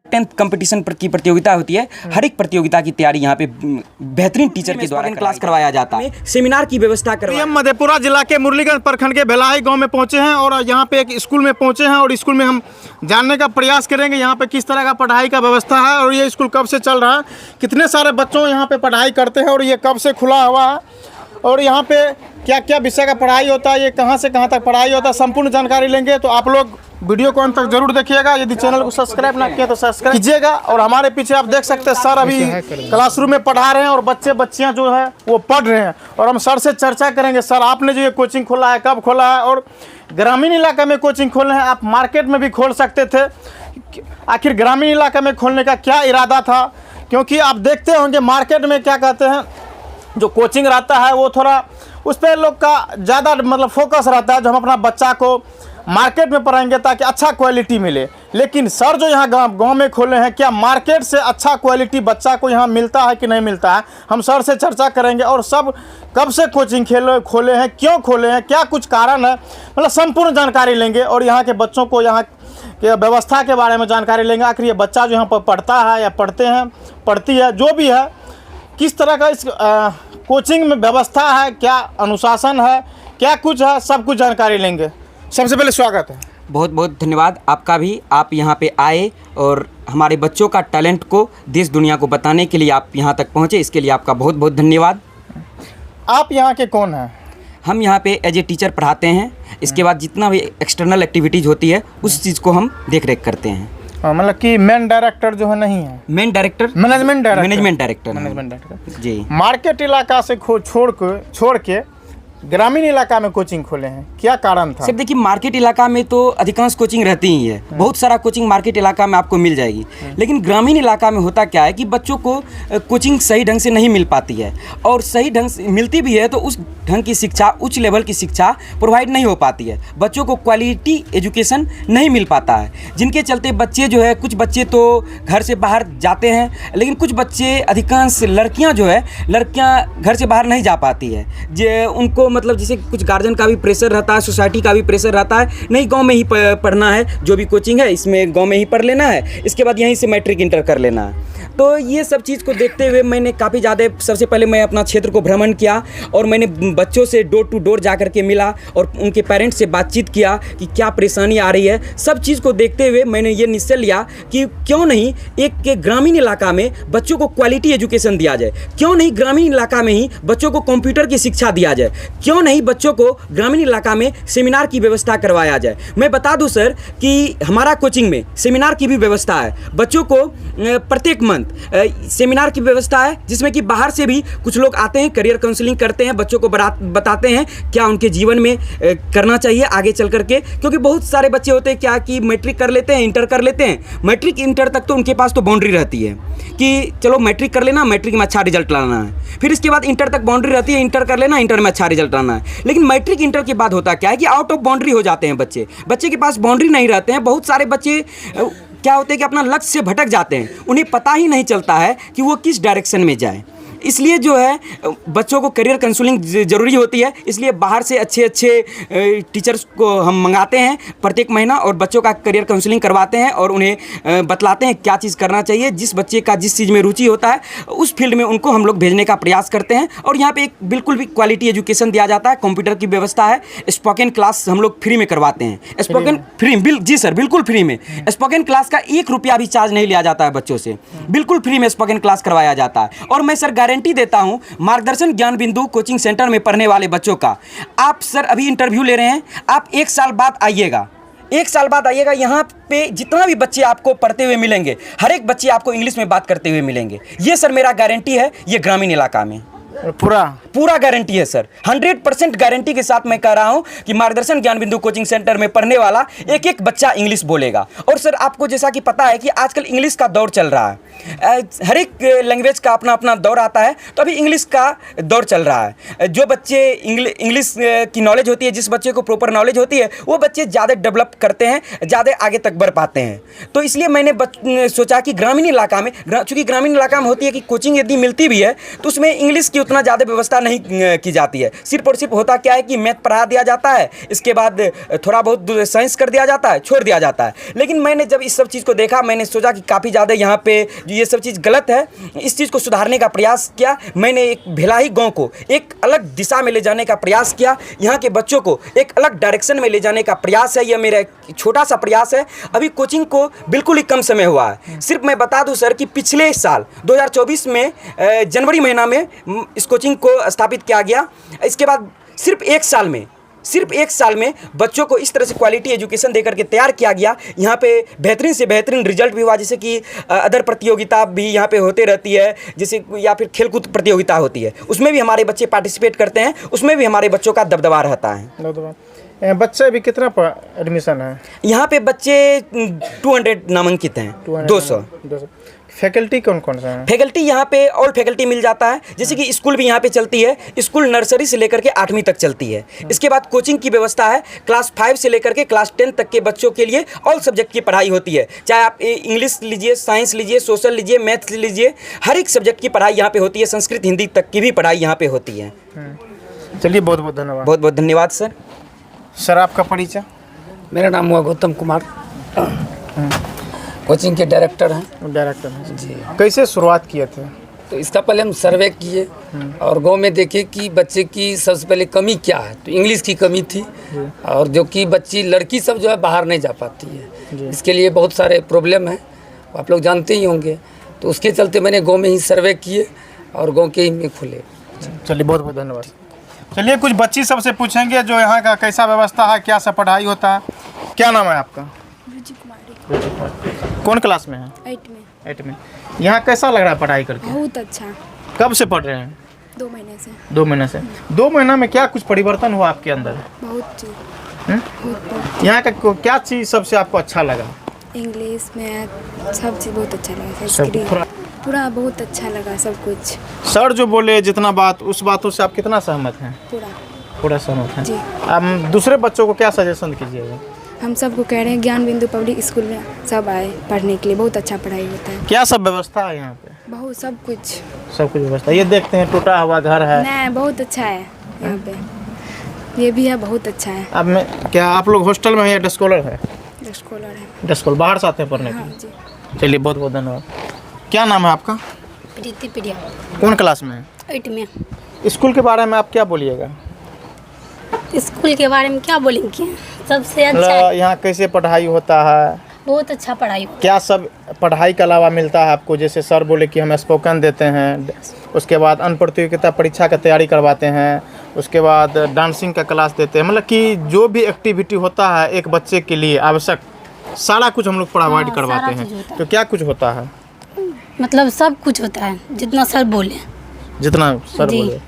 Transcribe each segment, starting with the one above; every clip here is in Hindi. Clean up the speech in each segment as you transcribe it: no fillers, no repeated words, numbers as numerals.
10th कंपटीशन की प्रतियोगिता होती है। हर एक प्रतियोगिता की तैयारी यहाँ पे बेहतरीन टीचर के द्वारा क्लास करवाया जाता है। सेमिनार की व्यवस्था करवाई। हम मधेपुरा जिला के मुरलीगंज प्रखंड के भेलाई गांव में पहुंचे हैं और यहाँ पे एक स्कूल में पहुंचे हैं और स्कूल में हम जानने का प्रयास करेंगे यहाँ पे किस तरह का पढ़ाई का व्यवस्था है और ये स्कूल कब से चल रहा है, कितने सारे बच्चों यहाँ पे पढ़ाई करते हैं और ये कब से खुला हुआ है और यहाँ पे क्या क्या विषय का पढ़ाई होता है, ये कहाँ से कहाँ तक पढ़ाई होता है, संपूर्ण जानकारी लेंगे। तो आप लोग वीडियो को अंत तक जरूर देखिएगा। यदि चैनल को सब्सक्राइब ना किया तो सब्सक्राइब कीजिएगा। और हमारे पीछे आप देख सकते हैं सर अभी क्लासरूम में पढ़ा रहे हैं और बच्चे बच्चियां जो है वो पढ़ रहे हैं और हम सर से चर्चा करेंगे। सर आपने जो ये कोचिंग खोला है कब खोला है और ग्रामीण इलाका में कोचिंग खोले हैं, आप मार्केट में भी खोल सकते थे, आखिर ग्रामीण इलाका में खोलने का क्या इरादा था? क्योंकि आप देखते होंगे मार्केट में क्या कहते हैं जो कोचिंग रहता है वो थोड़ा उस पर लोग का ज़्यादा मतलब फोकस रहता है जो हम अपना बच्चा को मार्केट में पढ़ाएंगे ताकि अच्छा क्वालिटी मिले। लेकिन सर जो यहाँ गांव में खोले हैं क्या मार्केट से अच्छा क्वालिटी बच्चा को यहाँ मिलता है कि नहीं मिलता है, हम सर से चर्चा करेंगे। और सब कब से कोचिंग खोले हैं, क्यों खोले हैं, क्या कुछ कारण है, मतलब संपूर्ण जानकारी लेंगे और यहाँ के बच्चों को यहाँ के व्यवस्था के बारे में जानकारी लेंगे। आखिर ये बच्चा जो यहाँ पर पढ़ता है या पढ़ते हैं पढ़ती है जो भी है, किस तरह का इस कोचिंग में व्यवस्था है, क्या अनुशासन है, क्या कुछ है, सब कुछ जानकारी लेंगे। सबसे पहले स्वागत है। बहुत बहुत धन्यवाद आपका भी, आप यहाँ पे आए और हमारे बच्चों का टैलेंट को देश दुनिया को बताने के लिए आप यहाँ तक पहुँचे, इसके लिए आपका बहुत बहुत धन्यवाद। आप यहाँ के कौन हैं? हम यहाँ पे एज ए टीचर पढ़ाते हैं, इसके बाद जितना भी एक्सटर्नल एक्टिविटीज़ होती है उस चीज़ को हम देख रेख करते हैं। मतलब कि मेन डायरेक्टर जो है नहीं है? मेन डायरेक्टर मैनेजमेंट डायरेक्टर जी। मार्केट इलाका से छोड़ के ग्रामीण इलाका में कोचिंग खोले हैं, क्या कारण था? सर देखिए मार्केट इलाका में तो अधिकांश कोचिंग रहती ही है, बहुत सारा कोचिंग मार्केट इलाका में आपको मिल जाएगी, लेकिन ग्रामीण इलाका में होता क्या है कि बच्चों को कोचिंग सही ढंग से नहीं मिल पाती है और सही ढंग से मिलती भी है तो उस ढंग की शिक्षा, उच्च लेवल की शिक्षा प्रोवाइड नहीं हो पाती है, बच्चों को क्वालिटी एजुकेशन नहीं मिल पाता है, जिनके चलते बच्चे जो है, कुछ बच्चे तो घर से बाहर जाते हैं लेकिन कुछ बच्चे, अधिकांश लड़कियाँ जो है, लड़कियाँ घर से बाहर नहीं जा पाती है, जो उनको मतलब जैसे कुछ गार्जियन का भी प्रेशर रहता है, सोसाइटी का भी प्रेशर रहता है, नहीं गांव में ही पढ़ना है, जो भी कोचिंग है इसमें गांव में ही पढ़ लेना है, इसके बाद यहीं से मैट्रिक इंटर कर लेना है। तो ये सब चीज़ को देखते हुए मैंने काफ़ी ज़्यादा, सबसे पहले मैं अपना क्षेत्र को भ्रमण किया और मैंने बच्चों से डोर टू डोर जा कर के मिला और उनके पेरेंट्स से बातचीत किया कि क्या परेशानी आ रही है। सब चीज़ को देखते हुए मैंने ये निश्चय लिया कि क्यों नहीं एक ग्रामीण इलाका में बच्चों को क्वालिटी एजुकेशन दिया जाए, क्यों नहीं ग्रामीण इलाका में ही बच्चों को कंप्यूटर की शिक्षा दिया जाए, क्यों नहीं बच्चों को ग्रामीण इलाका में सेमिनार की व्यवस्था करवाया जाए। मैं बता दूं सर कि हमारा कोचिंग में सेमिनार की भी व्यवस्था है, बच्चों को प्रत्येक मंथ सेमिनार की व्यवस्था है जिसमें कि बाहर से भी कुछ लोग आते हैं, करियर काउंसलिंग करते हैं, बच्चों को बताते हैं क्या उनके जीवन में करना चाहिए आगे चल करके। क्योंकि बहुत सारे बच्चे होते हैं क्या कि मैट्रिक कर लेते हैं, इंटर कर लेते हैं, मैट्रिक इंटर तक तो उनके पास तो बाउंड्री रहती है कि चलो मैट्रिक कर लेना, मैट्रिक में अच्छा रिजल्ट लाना है, फिर इसके बाद इंटर तक बाउंड्री रहती है, इंटर कर लेना, इंटर में अच्छा रिजल्ट लाना है। लेकिन मैट्रिक इंटर के बाद होता क्या है कि आउट ऑफ बाउंड्री हो जाते हैं बच्चे के पास बाउंड्री नहीं रहते हैं। बहुत सारे बच्चे क्या होते हैं कि अपना लक्ष्य से भटक जाते हैं, उन्हें पता ही नहीं चलता है कि वो किस डायरेक्शन में जाए। इसलिए जो है बच्चों को करियर काउंसलिंग ज़रूरी होती है, इसलिए बाहर से अच्छे टीचर्स को हम मंगाते हैं प्रत्येक महीना और बच्चों का करियर काउंसलिंग करवाते हैं और उन्हें बतलाते हैं क्या चीज़ करना चाहिए। जिस बच्चे का जिस चीज़ में रुचि होता है उस फील्ड में उनको हम लोग भेजने का प्रयास करते हैं और यहाँ पे एक बिल्कुल भी क्वालिटी एजुकेशन दिया जाता है। कंप्यूटर की व्यवस्था है, स्पोकन क्लास हम लोग फ्री में करवाते हैं, स्पोकन फ्री, जी सर बिल्कुल फ्री में। स्पोकन क्लास का 1 रुपया भी चार्ज नहीं लिया जाता है बच्चों से, बिल्कुल फ्री में स्पोकन क्लास करवाया जाता है। और मैं सर गारंटी देता हूं मार्गदर्शन ज्ञान बिंदु कोचिंग सेंटर में पढ़ने वाले बच्चों का, आप सर अभी इंटरव्यू ले रहे हैं, आप 1 साल बाद आइएगा, 1 साल बाद आइएगा, यहाँ पे जितना भी बच्चे आपको पढ़ते हुए मिलेंगे, हर एक बच्चे आपको इंग्लिश में बात करते हुए मिलेंगे। ये सर मेरा गारंटी है, ये ग्रामीण इलाका में पूरा गारंटी है सर, 100% गारंटी के साथ मैं कह रहा हूं कि मार्गदर्शन ज्ञान बिंदु कोचिंग सेंटर में पढ़ने वाला एक एक बच्चा इंग्लिश बोलेगा। और सर आपको जैसा कि पता है कि आजकल इंग्लिश का दौर चल रहा है, हर एक लैंग्वेज का अपना अपना दौर आता है, तो अभी इंग्लिश का दौर चल रहा है। जो बच्चे इंग्लिश की नॉलेज होती है, जिस बच्चे को प्रॉपर नॉलेज होती है, वो बच्चे ज़्यादा डेवलप करते हैं, ज़्यादा आगे तक बढ़ पाते हैं। तो इसलिए मैंने सोचा कि ग्रामीण इलाका में, चूँकि ग्रामीण इलाका में होती है कि कोचिंग यदि मिलती भी है तो उसमें इंग्लिश की उतना ज़्यादा व्यवस्था नहीं की जाती है। सिर्फ और सिर्फ होता क्या है कि मैथ पढ़ा दिया जाता है, इसके बाद थोड़ा बहुत साइंस कर दिया जाता है, छोड़ दिया जाता है। लेकिन मैंने जब इस सब चीज़ को देखा, मैंने सोचा कि काफ़ी ज़्यादा यहाँ पे ये सब चीज़ गलत है। इस चीज़ को सुधारने का प्रयास किया। मैंने एक भिलाई गाँव को एक अलग दिशा में ले जाने का प्रयास किया। यहाँ के बच्चों को एक अलग डायरेक्शन में ले जाने का प्रयास है। यह मेरा एक छोटा सा प्रयास है। अभी कोचिंग को बिल्कुल ही कम समय हुआ है। सिर्फ मैं बता दूं सर कि पिछले साल 2024 में जनवरी महीना में इस कोचिंग को स्थापित किया गया। इसके बाद सिर्फ एक साल में बच्चों को इस तरह से क्वालिटी एजुकेशन देकर के तैयार किया गया। यहाँ पे बेहतरीन से बेहतरीन रिजल्ट भी हुआ, जैसे कि अदर प्रतियोगिता भी यहाँ पे होते रहती है, जैसे या फिर खेलकूद प्रतियोगिता होती है, उसमें भी हमारे बच्चे पार्टिसिपेट करते हैं, उसमें भी हमारे बच्चों का दबदबा रहता है। बच्चे भी कितना एडमिशन है यहाँ पे? बच्चे 200 नामांकित हैं, 200। फैकल्टी कौन कौन सा है? फैकल्टी यहाँ पे ऑल फैकल्टी मिल जाता है, जैसे कि स्कूल भी यहाँ पे चलती है। स्कूल नर्सरी से लेकर के 8वीं तक चलती है। इसके बाद कोचिंग की व्यवस्था है। क्लास 5 से लेकर के क्लास 10 तक के बच्चों के लिए ऑल सब्जेक्ट की पढ़ाई होती है। चाहे आप इंग्लिश लीजिए, साइंस लीजिए, सोशल लीजिए, मैथ्स लीजिए, हर एक सब्जेक्ट की पढ़ाई यहाँ पे होती है। संस्कृत हिंदी तक की भी पढ़ाई यहाँ पे होती है। चलिए, बहुत बहुत धन्यवाद। बहुत बहुत धन्यवाद सर। सर, आपका परिचय? मेरा नाम हुआ गौतम कुमार, कोचिंग के डायरेक्टर हैं। डायरेक्टर हैं जी। कैसे शुरुआत किए थे? तो इसका पहले हम सर्वे किए और गांव में देखे कि बच्चे की सबसे पहले कमी क्या है। तो इंग्लिश की कमी थी, और जो कि बच्ची लड़की सब जो है बाहर नहीं जा पाती है। इसके लिए बहुत सारे प्रॉब्लम हैं, आप लोग जानते ही होंगे। तो उसके चलते मैंने गाँव में ही सर्वे किए और गाँव के ही में खुले। चलिए, बहुत बहुत धन्यवाद। चलिए, कुछ बच्ची सबसे पूछेंगे जो यहाँ का कैसा व्यवस्था है, क्या सब पढ़ाई होता है। क्या नाम है आपका? कौन क्लास में है? 8 में। यहाँ कैसा लग रहा है पढ़ाई करके? बहुत अच्छा। कब से पढ़ रहे हैं? 2 महीने से। 2 महीने से। 2 महीना में क्या कुछ परिवर्तन हुआ आपके अंदर? बहुत चीज। यहाँ का क्या चीज़ सबसे आपको अच्छा लगा? इंग्लिश, मैथ, सब चीज़ बहुत अच्छा लगा। संस्कृत पूरा बहुत अच्छा लगा, सब कुछ। सर जो बोले जितना बात, उस बातों से आप कितना सहमत हैं? पूरा सहमत हैं जी। आप दूसरे बच्चों को क्या सजेशन कीजिएगा? हम सबको कह रहे हैं ज्ञान बिंदु पब्लिक स्कूल में सब आए पढ़ने के लिए। बहुत अच्छा पढ़ाई होता है। क्या सब व्यवस्था है यहाँ पे? बहुत सब कुछ व्यवस्था। ये देखते हैं टूटा हुआ घर है। नहीं, बहुत अच्छा है यहाँ पे। ये भी है, बहुत अच्छा है। अब मैं क्या आप लोग हॉस्टल में हैं या डे स्कॉलर है? डे स्कॉलर बाहर से आते हैं पढ़ने के लिए? जी। चलिए, बहुत बहुत धन्यवाद। क्या नाम है आपका? प्रीति प्रिया। कौन क्लास में है? 8 में। स्कूल के बारे में आप क्या बोलिएगा? स्कूल के बारे में क्या बोलेंगे? सबसे अच्छा यहाँ कैसे पढ़ाई होता है? बहुत अच्छा पढ़ाई। क्या सब पढ़ाई के अलावा मिलता है आपको? जैसे सर बोले कि हम स्पोकन देते हैं, उसके बाद अन्य प्रतियोगिता परीक्षा का तैयारी करवाते हैं, उसके बाद डांसिंग का क्लास देते हैं। मतलब कि जो भी एक्टिविटी होता है एक बच्चे के लिए आवश्यक, सारा कुछ हम लोग प्रोवाइड करवाते हैं। तो क्या कुछ होता है? मतलब सब कुछ होता है, जितना सर बोले। जितना सर बोले।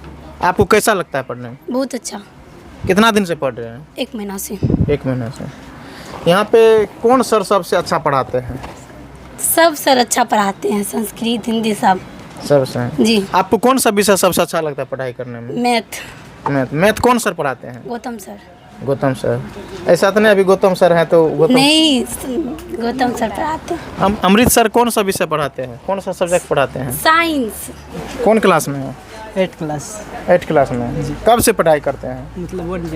आपको कैसा लगता है पढ़ने में? बहुत अच्छा। कितना दिन से पढ़ रहे हैं? 1 महीना से। 1 महीना से। यहाँ पे कौन सर सबसे अच्छा पढ़ाते हैं? सब सर अच्छा पढ़ाते हैं, संस्कृत हिंदी सब। सबसे जी। आपको कौन सा विषय सबसे अच्छा लगता है पढ़ाई करने में? मैथ कौन सर पढ़ाते हैं? गौतम सर। ऐसा तो नहीं अभी गौतम सर हैं तो नहीं, गौतम सर पढ़ाते हैं। अमृत सर कौन सा विषय पढ़ाते हैं? कौन सा सब्जेक्ट पढ़ाते हैं? साइंस। कौन क्लास में है? 8 क्लास में। कब से पढ़ाई करते हैं? मतलब 1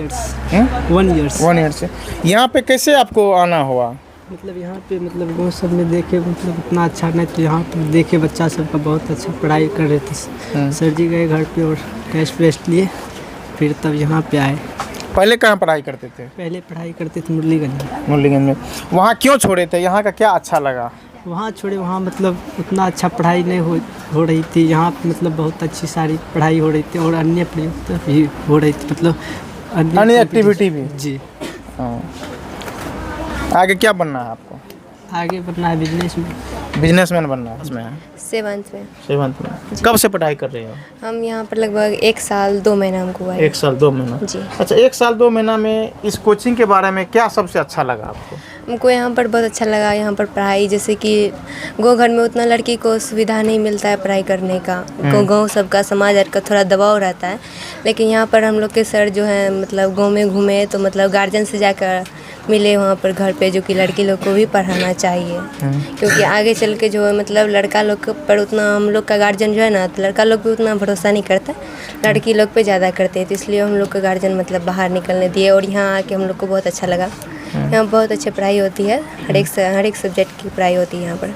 ईयर से। यहाँ पे कैसे आपको आना हुआ? मतलब यहाँ पे मतलब गाँव सब में देखे, मतलब इतना अच्छा नहीं, तो यहाँ पे देखे बच्चा सबका बहुत अच्छा पढ़ाई कर रहे थे। सर जी गए घर पे और टेस्ट वेस्ट लिए, फिर तब यहाँ पे आए। पहले कहाँ पढ़ाई करते थे? पहले पढ़ाई करते थे मुरलीगंज में। वहाँ क्यों छोड़े थे? यहाँ का क्या अच्छा लगा? वहाँ छोड़े, वहाँ मतलब उतना अच्छा पढ़ाई नहीं हो रही थी। यहाँ पे मतलब बहुत अच्छी सारी पढ़ाई हो रही थी और अन्य प्रतियोगिता भी हो रही थी, मतलब अन्य एक्टिविटी भी। जी। आगे क्या बनना है आपको? आगे बनना है बिजनेसमैन बनना है। इसमें 7th में। कब से पढ़ाई कर रहे हो? हम यहाँ पर लगभग 1 साल 2 महीना हमको हुआ है। 1 साल 2 महीना जी। अच्छा, 1 साल 2 महीना में इस कोचिंग के बारे में क्या सबसे अच्छा लगा आपको? हमको यहाँ पर बहुत अच्छा लगा। यहाँ पर पढ़ाई, जैसे कि गाँव घर में उतना लड़की को सुविधा नहीं मिलता है पढ़ाई करने का। गाँव सबका समाज का थोड़ा दबाव रहता है, लेकिन यहाँ पर हम लोग के सर जो हैं मतलब गाँव में घूमे तो मतलब गार्जियन से जाकर मिले वहाँ पर घर पे, जो कि लड़की लोग को भी पढ़ाना चाहिए, क्योंकि आगे चल के जो है मतलब लड़का लोग पर उतना हम लोग का गार्जियन जो है ना, तो लड़का लोग पे उतना भरोसा नहीं करता, लड़की लोग पे ज़्यादा करते हैं, तो इसलिए हम लोग का गार्जियन मतलब बाहर निकलने दिए। और यहाँ आके हम लोग को बहुत अच्छा लगा। यहाँ बहुत अच्छी पढ़ाई होती है, हर एक सब्जेक्ट की पढ़ाई होती है यहाँ पर,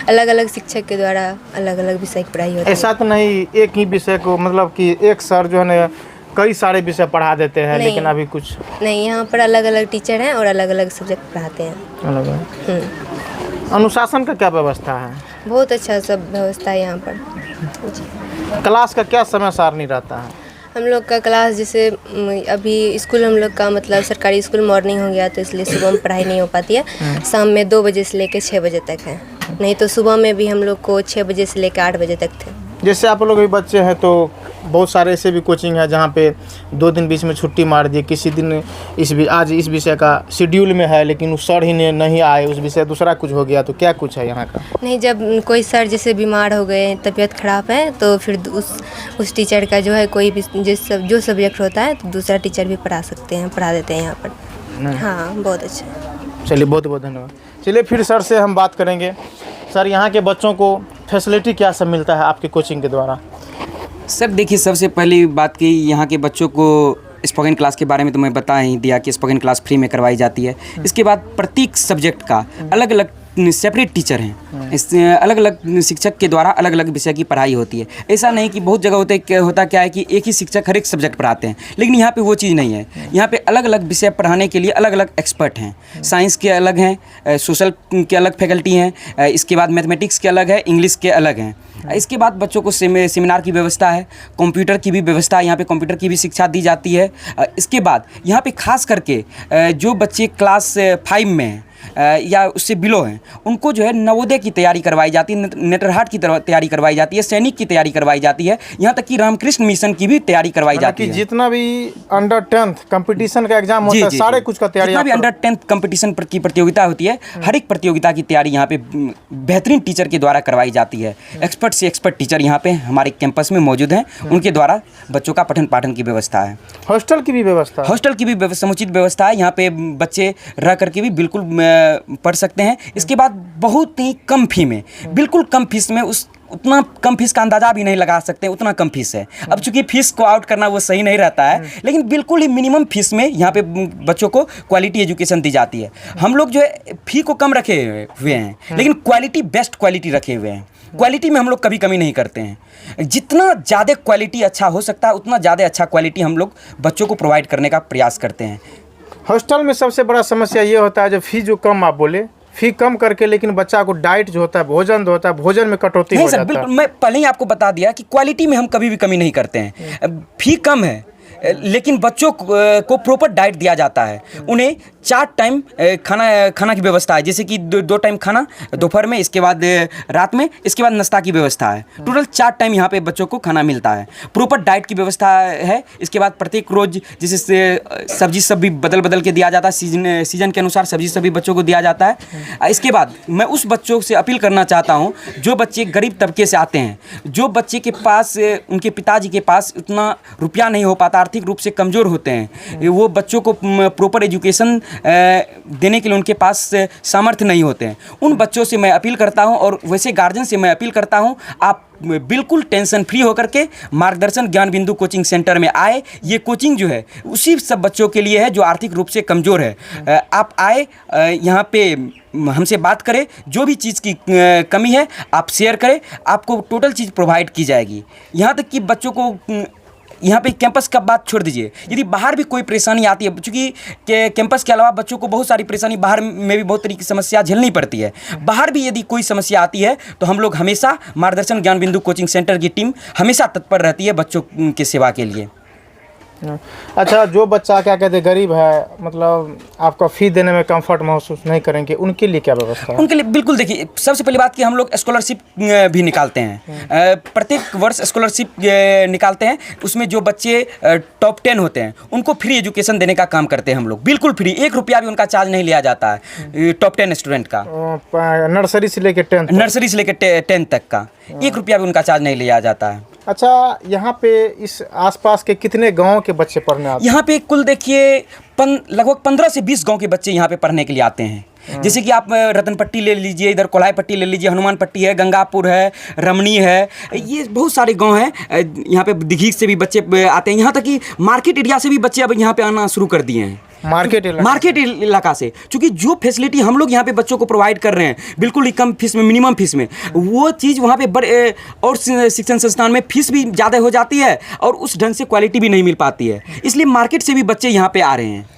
अलग अलग शिक्षक के द्वारा अलग अलग विषय की पढ़ाई होती है। ऐसा तो नहीं एक ही विषय को, मतलब कि एक सर जो है ना कई सारे विषय पढ़ा देते हैं, लेकिन अभी कुछ नहीं, यहाँ पर अलग अलग टीचर हैं और अलग अलग सब्जेक्ट पढ़ाते हैं। अलग है। अनुशासन का क्या व्यवस्था है? बहुत अच्छा सब व्यवस्था है यहाँ पर। क्लास का क्या समय सारणी रहता है? हम लोग का क्लास जैसे अभी स्कूल हम लोग का मतलब सरकारी स्कूल मॉर्निंग हो गया, तो इसलिए सुबह में पढ़ाई नहीं हो पाती है। शाम में 2 बजे से लेकर 6 बजे तक है, नहीं तो सुबह में भी हम लोग को 6 बजे से लेकर 8 बजे तक थे। जैसे आप लोग भी बच्चे हैं तो बहुत सारे ऐसे भी कोचिंग है जहाँ पे 2 दिन बीच में छुट्टी मार दी, किसी दिन आज इस विषय का शेड्यूल में है लेकिन उस सर ही नहीं आए, उस विषय दूसरा कुछ हो गया, तो क्या कुछ है यहाँ का? नहीं, जब कोई सर जैसे बीमार हो गए, तबीयत खराब है, तो फिर उस टीचर का जो है कोई भी जो सब्जेक्ट होता है तो दूसरा टीचर भी पढ़ा सकते हैं, पढ़ा देते हैं यहाँ पर। हाँ, बहुत अच्छा। चलिए, बहुत बहुत धन्यवाद। चलिए फिर सर से हम बात करेंगे। सर, यहाँ के बच्चों को फैसिलिटी क्या सब मिलता है आपके कोचिंग के द्वारा? सर देखिए, सबसे पहली बात की यहाँ के बच्चों को स्पोकन क्लास के बारे में तो मैं बता ही दिया कि स्पोकन क्लास फ्री में करवाई जाती है। इसके बाद प्रत्येक सब्जेक्ट का अलग अलग सेपरेट टीचर हैं, इस अलग अलग शिक्षक के द्वारा अलग अलग विषय की पढ़ाई होती है। ऐसा नहीं कि बहुत जगह होता क्या है कि एक ही शिक्षक हर एक सब्जेक्ट पढ़ाते हैं, लेकिन यहाँ पे वो चीज़ नहीं है। यहाँ पे अलग अलग विषय पढ़ाने के लिए अलग अलग एक्सपर्ट हैं। साइंस के अलग हैं, सोशल के अलग फैकल्टी हैं, इसके बाद मैथमेटिक्स के अलग है, इंग्लिश के अलग हैं। इसके बाद बच्चों को सेमिनार की व्यवस्था है, कंप्यूटर की भी व्यवस्था है, यहाँ पे कंप्यूटर की भी शिक्षा दी जाती है। इसके बाद यहाँ पे खास करके जो बच्चे क्लास 5 में हैं या उससे बिलो हैं, उनको जो है नवोदय की तैयारी करवाई जाती है, नेटरहाट की तैयारी करवाई जाती है, सैनिक की तैयारी करवाई जाती है, यहाँ तक कि रामकृष्ण मिशन की भी तैयारी करवाई जाती है। जितना भी अंडर 10th कंपटीशन का एग्जाम होता है, सारे कुछ का तैयारी, जितना भी अंडर 10th कंपटीशन की प्रतियोगिता होती है, हर एक प्रतियोगिता की तैयारी यहाँ पे बेहतरीन टीचर के द्वारा करवाई जाती है। एक्सपर्ट से एक्सपर्ट टीचर यहाँ पे हमारे कैंपस में मौजूद हैं, उनके द्वारा बच्चों का पठन पाठन की व्यवस्था है। हॉस्टल की भी व्यवस्था, हॉस्टल की भी समुचित व्यवस्था है। यहाँ पे बच्चे रह करके भी बिल्कुल पढ़ सकते हैं। इसके बाद बहुत ही कम फी में, बिल्कुल कम फीस में, उतना कम फीस का अंदाजा भी नहीं लगा सकते, उतना कम फीस है। अब चूंकि फीस को आउट करना वो सही नहीं रहता है, लेकिन बिल्कुल ही मिनिमम फीस में यहाँ पे बच्चों को क्वालिटी एजुकेशन दी जाती है। हम लोग जो है फी को कम रखे हुए हैं, लेकिन क्वालिटी बेस्ट क्वालिटी रखे हुए हैं। क्वालिटी में हम लोग कभी कमी नहीं करते हैं। जितना ज़्यादा क्वालिटी अच्छा हो सकता है, उतना ज़्यादा अच्छा क्वालिटी हम लोग बच्चों को प्रोवाइड करने का प्रयास करते हैं। हॉस्टल में सबसे बड़ा समस्या ये होता है, जो फी जो कम आप बोले, फी कम करके लेकिन बच्चा को डाइट जो होता है, भोजन जो होता है, भोजन में कटौती हो जाता है। बिल्कुल, मैं पहले ही आपको बता दिया कि क्वालिटी में हम कभी भी कमी नहीं करते हैं। फी कम है, लेकिन बच्चों को प्रॉपर डाइट दिया जाता है। उन्हें 4 टाइम खाना की व्यवस्था है, जैसे कि 2 टाइम खाना दोपहर में, इसके बाद रात में, इसके बाद नाश्ता की व्यवस्था है। टोटल 4 टाइम यहाँ पे बच्चों को खाना मिलता है। प्रॉपर डाइट की व्यवस्था है। इसके बाद प्रत्येक रोज़ जैसे सब्जी सब भी बदल के दिया जाता है, सीजन के अनुसार सब्जी सभी बच्चों को दिया जाता है। इसके बाद मैं उस बच्चों से अपील करना चाहता हूँ जो बच्चे गरीब तबके से आते हैं, जो बच्चे के पास उनके पिताजी के पास उतना रुपया नहीं हो पाता, आर्थिक रूप से कमज़ोर होते हैं, वो बच्चों को प्रॉपर एजुकेशन देने के लिए उनके पास सामर्थ्य नहीं होते हैं, उन बच्चों से मैं अपील करता हूं, और वैसे गार्जियन से मैं अपील करता हूं, आप बिल्कुल टेंशन फ्री होकर के मार्गदर्शन ज्ञान बिंदु कोचिंग सेंटर में आए। ये कोचिंग जो है उसी सब बच्चों के लिए है जो आर्थिक रूप से कमज़ोर है। आप आए, यहाँ पे हमसे बात करें, जो भी चीज़ की कमी है आप शेयर करें, आपको टोटल चीज़ प्रोवाइड की जाएगी। यहाँ तक कि बच्चों को यहाँ पे कैंपस का बात छोड़ दीजिए, यदि बाहर भी कोई परेशानी आती है, चूँकि कैंपस के अलावा बच्चों को बहुत सारी परेशानी बाहर में भी बहुत तरीके की समस्या झेलनी पड़ती है। बाहर भी यदि कोई समस्या आती है तो हम लोग हमेशा मार्गदर्शन ज्ञान बिंदु कोचिंग सेंटर की टीम हमेशा तत्पर रहती है बच्चों की सेवा के लिए। अच्छा, जो बच्चा क्या कहते हैं गरीब है, मतलब आपका फ़ी देने में कंफर्ट महसूस नहीं करेंगे, उनके लिए क्या व्यवस्था है? उनके लिए बिल्कुल देखिए, सबसे पहली बात कि हम लोग स्कॉलरशिप भी निकालते हैं। प्रत्येक वर्ष स्कॉलरशिप निकालते हैं। उसमें जो बच्चे टॉप 10 होते हैं उनको फ्री एजुकेशन देने का काम करते हैं हम लोग, बिल्कुल फ्री, 1 रुपया भी उनका चार्ज नहीं लिया जाता है। टॉप 10 स्टूडेंट का नर्सरी से लेकर 10th तक का 1 रुपया भी उनका चार्ज नहीं लिया जाता है। अच्छा, यहाँ पे इस आसपास के कितने गांव के बच्चे पढ़ने आते हैं? यहाँ पे कुल देखिए लगभग 15 से 20 गांव के बच्चे यहाँ पे पढ़ने के लिए आते हैं। जैसे कि आप रतन पट्टी ले लीजिए, इधर कोल्हाई पट्टी ले लीजिए, हनुमान पट्टी है, गंगापुर है, रमणी है, ये बहुत सारे गांव हैं। यहाँ पे दिघी से भी बच्चे आते हैं, यहाँ तक कि मार्केट एरिया से भी बच्चे अब यहाँ पे आना शुरू कर दिए हैं। मार्केट इलाका से, क्योंकि जो फैसिलिटी हम लोग यहाँ पे बच्चों को प्रोवाइड कर रहे हैं बिल्कुल ही कम फीस में, मिनिमम फीस में, वो चीज़ वहाँ पे बड़े और शिक्षण संस्थान में फीस भी ज़्यादा हो जाती है और उस ढंग से क्वालिटी भी नहीं मिल पाती है, इसलिए मार्केट से भी बच्चे यहाँ पे आ रहे हैं।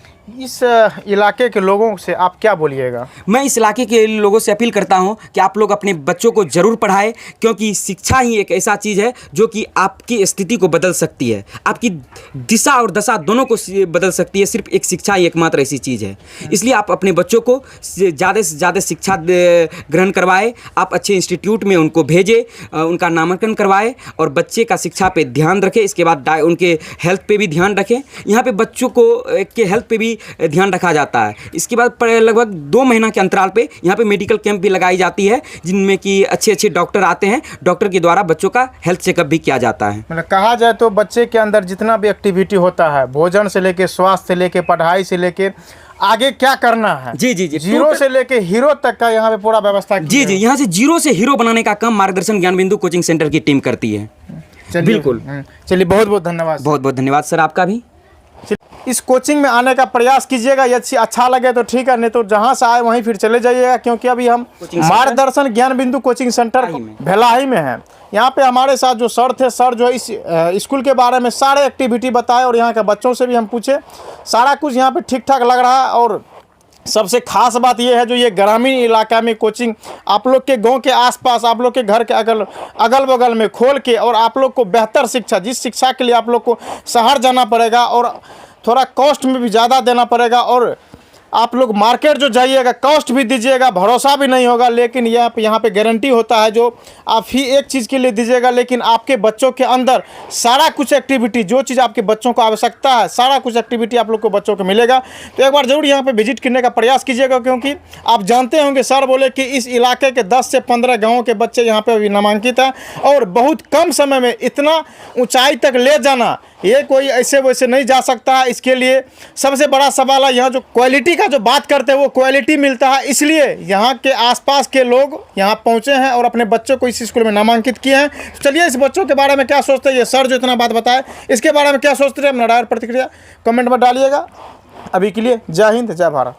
इस इलाके के लोगों से आप क्या बोलिएगा? मैं इस इलाके के लोगों से अपील करता हूं कि आप लोग अपने बच्चों को ज़रूर पढ़ाएं, क्योंकि शिक्षा ही एक ऐसा चीज़ है जो कि आपकी स्थिति को बदल सकती है, आपकी दिशा और दशा दोनों को बदल सकती है। सिर्फ एक शिक्षा ही एकमात्र ऐसी चीज़ है। इसलिए आप अपने बच्चों को ज़्यादा से ज़्यादा शिक्षा ग्रहण करवाएं, आप अच्छे इंस्टीट्यूट में उनको भेजें, उनका नामांकन करवाएं और बच्चे का शिक्षा पे ध्यान रखें। इसके बाद उनके हेल्थ पे भी ध्यान रखें। यहाँ पे बच्चों को के हेल्थ पे भी ध्यान रखा जाता है। इसके बाद लगभग 2 महीना के अंतराल पे यहाँ पे मेडिकल कैंप भी लगाई जाती है, जिनमें कि अच्छे अच्छे डॉक्टर आते हैं। डॉक्टर के द्वारा बच्चों का हेल्थ चेकअप भी किया जाता है। मतलब कहा जाए तो बच्चे के अंदर जितना भी एक्टिविटी होता है, भोजन से लेके स्वास्थ्य से लेके पढ़ाई से लेके आगे क्या करना है, जी जी जी, जीरो से लेके हीरो तक का यहाँ पे पूरा व्यवस्था की जी जी, यहाँ से जीरो से हीरो बनाने का काम मार्गदर्शन ज्ञान बिंदु कोचिंग सेंटर की टीम करती है। बिल्कुल। चलिए, बहुत बहुत धन्यवाद। बहुत बहुत धन्यवाद सर, आपका भी। इस कोचिंग में आने का प्रयास कीजिएगा, यदि अच्छा लगे तो ठीक है, नहीं तो जहाँ से आए वहीं फिर चले जाइएगा, क्योंकि अभी हम मार्गदर्शन ज्ञान बिंदु कोचिंग सेंटर भेलाही में हैं। यहाँ पे हमारे साथ जो सर थे, सर जो इस स्कूल के बारे में सारे एक्टिविटी बताए और यहाँ के बच्चों से भी हम पूछे, सारा कुछ यहाँ पे ठीक ठाक लग रहा है। और सबसे खास बात यह है जो ये ग्रामीण इलाका में कोचिंग आप लोग के गांव के आसपास, आप लोग के घर के अगल बगल में खोल के, और आप लोग को बेहतर शिक्षा, जिस शिक्षा के लिए आप लोग को शहर जाना पड़ेगा और थोड़ा कॉस्ट में भी ज़्यादा देना पड़ेगा, और आप लोग मार्केट जो जाइएगा कॉस्ट भी दीजिएगा, भरोसा भी नहीं होगा, लेकिन यहाँ पे गारंटी होता है जो आप ही एक चीज़ के लिए दीजिएगा, लेकिन आपके बच्चों के अंदर सारा कुछ एक्टिविटी, जो चीज़ आपके बच्चों को आवश्यकता है, सारा कुछ एक्टिविटी आप लोग को बच्चों को मिलेगा। तो एक बार ज़रूर यहाँ पे विजिट करने का प्रयास कीजिएगा, क्योंकि आप जानते होंगे सर बोले कि इस इलाके के 10 से 15 गाँव के बच्चे यहाँ पर अभी नामांकित हैं, और बहुत कम समय में इतना ऊँचाई तक ले जाना ये कोई ऐसे वैसे नहीं जा सकता है। इसके लिए सबसे बड़ा सवाल है, यहाँ जो क्वालिटी का जो बात करते हैं वो क्वालिटी मिलता है, इसलिए यहाँ के आसपास के लोग यहाँ पहुँचे हैं और अपने बच्चों को इस स्कूल में नामांकित किए हैं। तो चलिए, इस बच्चों के बारे में क्या सोचते हैं, ये सर जो इतना बात बताए, इसके बारे में क्या सोचते हैं, अपना राय और प्रतिक्रिया कमेंट में डालिएगा। अभी के लिए जय हिंद, जय भारत।